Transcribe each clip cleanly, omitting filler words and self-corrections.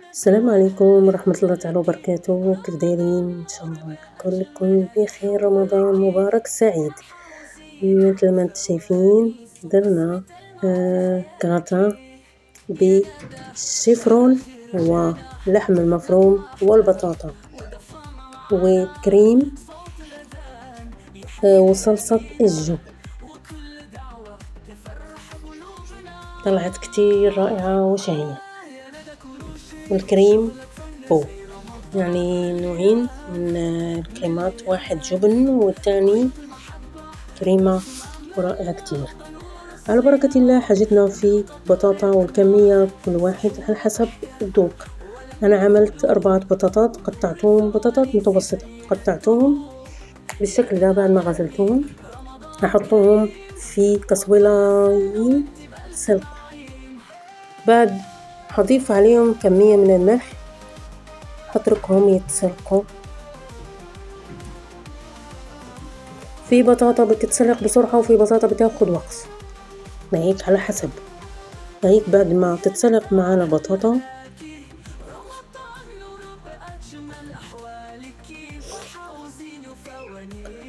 السلام عليكم ورحمة الله تعالى وبركاته، كيف دايرين؟ إن شاء الله كلكم بخير، رمضان مبارك سعيد. مثل ما انتم شايفين درنا كراتا بالشيفرون واللحم المفروم والبطاطا وكريم وصلصة الجبن. طلعت كتير رائعة وشهية. والكريم فوق، يعني نوعين من الكريمات، واحد جبن والتاني كريمة رائعة كتير. على بركة الله حاجتنا في بطاطا، والكمية كل واحد على حسب الذوق. أنا عملت 4 بطاطات، قطعتهم بطاطات متوسطة، قطعتهم بالشكل ده. بعد ما غسلتهم أحطهم في كسويلة سلق. بعد هضيف عليهم كمية من الملح، هتركهم يتسلقوا. في بطاطا بتتسلق بسرعة وفي بطاطا بتاخد وقت، هيك على حسب. هيك بعد ما تتسلق معانا البطاطا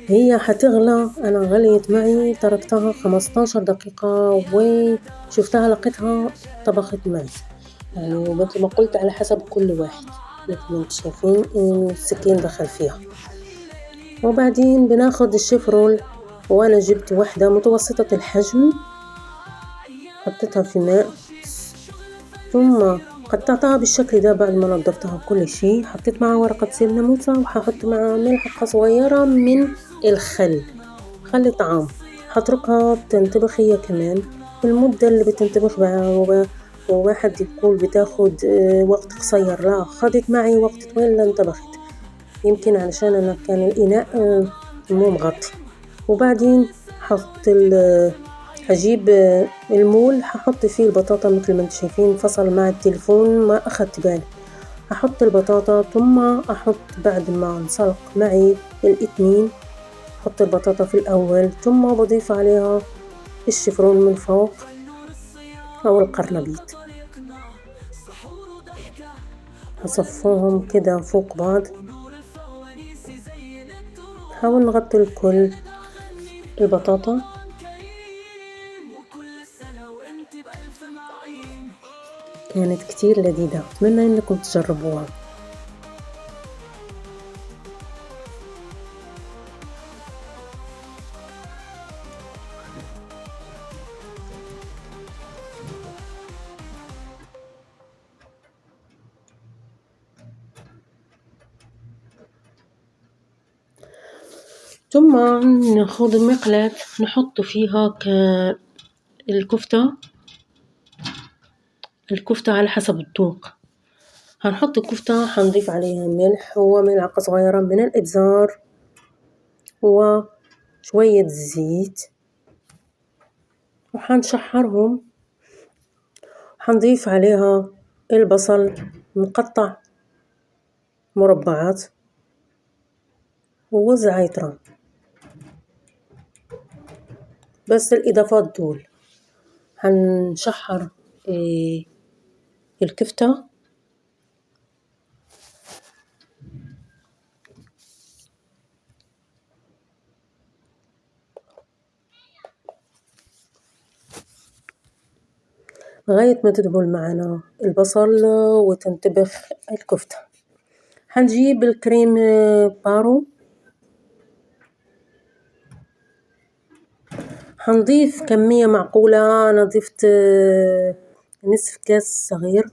هي هتغلى. أنا غليت معي، تركتها 15 دقيقة وشفتها لقيتها طبخت معي، يعني ومثل ما قلت على حسب كل واحد. مثل ما انتم شايفين السكين دخل فيها. وبعدين بناخد الشيفرول، وانا جبت واحدة متوسطة الحجم، حطيتها في ماء ثم قطعتها بالشكل ده. بعد ما نضفتها كل شيء حطيت معها ورقة سلمونة، وححط معها ملعقة صغيرة من خل طعام. هتركها تنطبخ هي كمان المدة اللي بتنطبخ بها. وواحد يقول بتاخد وقت قصير، لا، خدت معي وقت طويل لانطبخت، يمكن علشان انا كان الاناء مو مغطي. وبعدين هجيب المول، هحط فيه البطاطا مثل ما انتم شايفين. فصل مع التليفون ما اخدت بالي. هحط البطاطا ثم احط بعد ما انسلق معي الاثنين، احط البطاطا في الاول ثم بضيف عليها الشيفرون من فوق او القرنبيط. هصفوهم كده فوق بعض. حاول نغطي الكل البطاطا. كانت كتير لذيذة، أتمنى إنكم تجربوها. ثم ناخذ مقلاة نحط فيها الكفتة على حسب الذوق. هنحط الكفتة، هنضيف عليها ملح وملعقة صغيرة من الإبزار وشوية زيت، وحنشحرهم. هنضيف عليها البصل مقطع مربعات والزعتر، بس الإضافات دول. هنشحر الكفتة لغاية ما تدبل معنا البصل وتنطبخ الكفتة. هنجيب الكريم بارو، هنضيف كمية معقولة. أنا ضفت نصف كاس صغير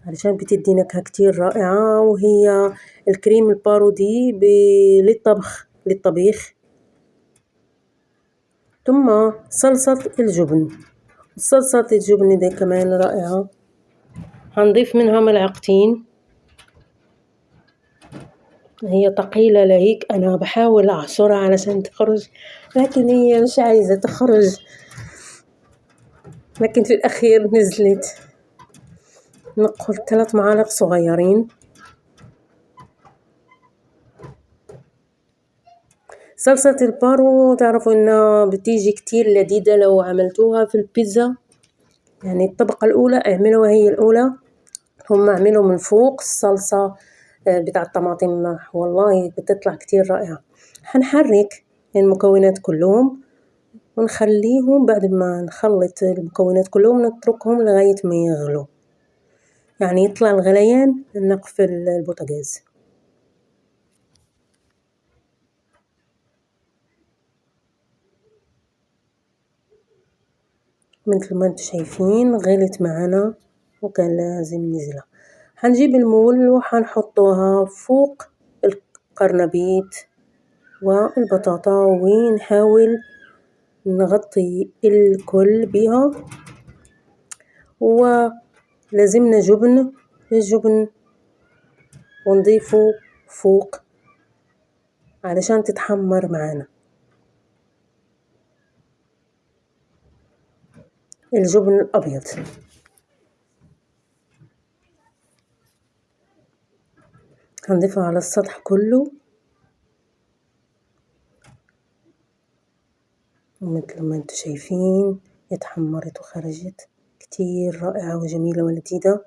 علشان بتدي نكهة كتير رائعة. وهي الكريم البارو دي للطبيخ. ثم صلصة الجبن دي كمان رائعة، هنضيف منها ملعقتين. هي تقيلة لهيك أنا بحاول أعصرها علشان تخرج، لكن هي مش عايزة تخرج، لكن في الأخير نزلت. نقول 3 معالق صغيرين. صلصة البارو تعرفوا إنها بتيجي كتير لذيذة لو عملتوها في البيتزا، يعني الطبقة الأولى اعملوها هي الأولى هم عملوا من فوق الصلصة بتاع الطماطم، والله بتطلع كتير رائعة. حنحرك المكونات كلهم ونخليهم بعد ما نخلط المكونات كلهم نتركهم لغاية ما يغلوا، يعني يطلع الغليان نقفل البوتاجاز. مثل ما انتم شايفين غلت معنا وكان لازم نزلها. حنجيب المول وحنحطوها فوق القرنبيط والبطاطا ونحاول نغطي الكل بيها، ولازمنا الجبن ونضيفه فوق علشان تتحمر معانا. الجبن الأبيض هنضيفه على السطح كله، ومثل ما انتم شايفين اتحمرت وخرجت كتير رائعة وجميلة ولذيذة،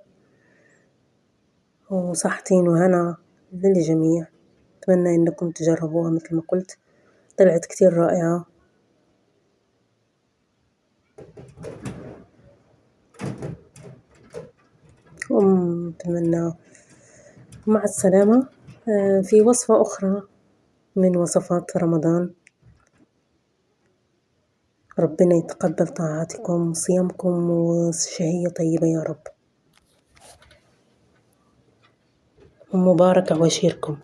وصحتين وهنا للجميع. أتمنى إنكم تجربوها مثل ما قلت، طلعت كتير رائعة. أتمنى مع السلامة في وصفة أخرى من وصفات رمضان. ربنا يتقبل طاعاتكم وصيامكم وشهية طيبة يا رب، ومبارك عواشركم.